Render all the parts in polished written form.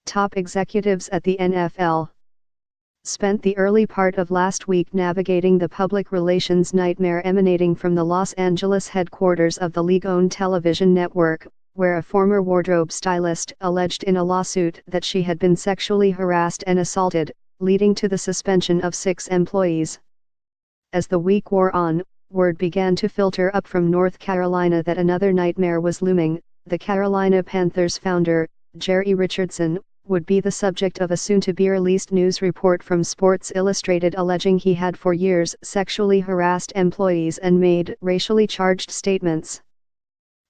top executives at the N.F.L. spent the early part of last week navigating the public relations nightmare emanating from the Los Angeles headquarters of the league-owned television network, where a former wardrobe stylist alleged in a lawsuit that she had been sexually harassed and assaulted, leading to the suspension of 6 employees. As the week wore on, word began to filter up from North Carolina that another nightmare was looming. The Carolina Panthers founder, Jerry Richardson, would be the subject of a soon-to-be-released news report from Sports Illustrated alleging he had for years sexually harassed employees and made racially charged statements.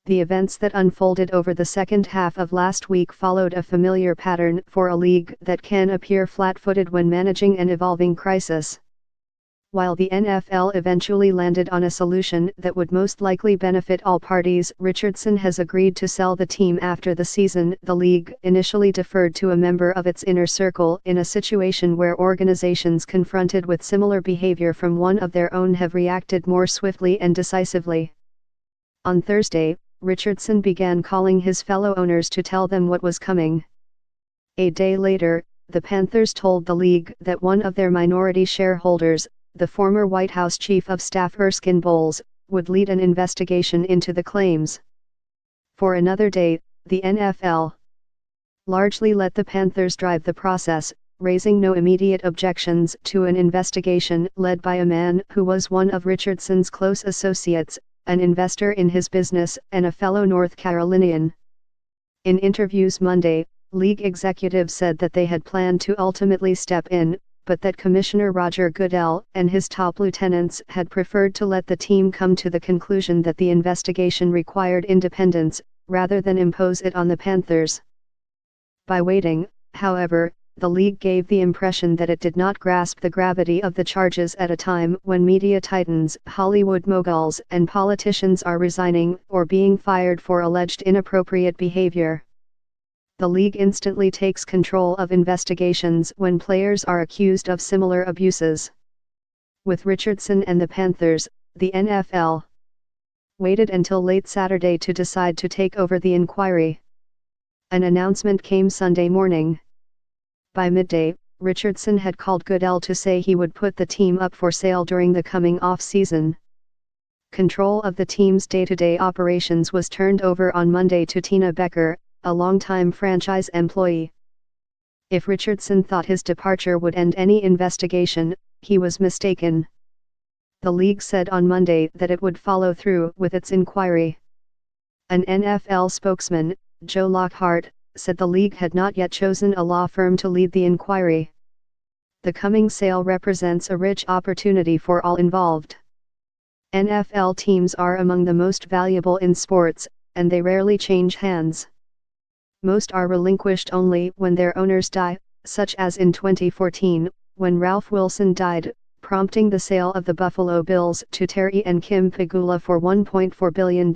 The events that unfolded over the second half of last week followed a familiar pattern for a league that can appear flat-footed when managing an evolving crisis. While the N.F.L. eventually landed on a solution that would most likely benefit all parties, Richardson has agreed to sell the team after the season. The league initially deferred to a member of its inner circle in a situation where organizations confronted with similar behavior from one of their own have reacted more swiftly and decisively. On Thursday, Richardson began calling his fellow owners to tell them what was coming. A day later, the Panthers told the league that one of their minority shareholders, the former White House Chief of Staff Erskine Bowles, would lead an investigation into the claims. For another day, the N.F.L. largely let the Panthers drive the process, raising no immediate objections to an investigation led by a man who was one of Richardson's close associates, an investor in his business, and a fellow North Carolinian. In interviews Monday, league executives said that they had planned to ultimately step in, but that Commissioner Roger Goodell and his top lieutenants had preferred to let the team come to the conclusion that the investigation required independence, rather than impose it on the Panthers. By waiting, however, the league gave the impression that it did not grasp the gravity of the charges at a time when media titans, Hollywood moguls, and politicians are resigning or being fired for alleged inappropriate behavior. The league instantly takes control of investigations when players are accused of similar abuses. With Richardson and the Panthers, the N.F.L. waited until late Saturday to decide to take over the inquiry. An announcement came Sunday morning. By midday, Richardson had called Goodell to say he would put the team up for sale during the coming off-season. Control of the team's day-to-day operations was turned over on Monday to Tina Becker, a longtime franchise employee. If Richardson thought his departure would end any investigation, he was mistaken. The league said on Monday that it would follow through with its inquiry. An NFL spokesman, Joe Lockhart, said the league had not yet chosen a law firm to lead the inquiry. The coming sale represents a rich opportunity for all involved. NFL teams are among the most valuable in sports, and they rarely change hands. Most are relinquished only when their owners die, such as in 2014, when Ralph Wilson died, prompting the sale of the Buffalo Bills to Terry and Kim Pegula for $1.4 billion.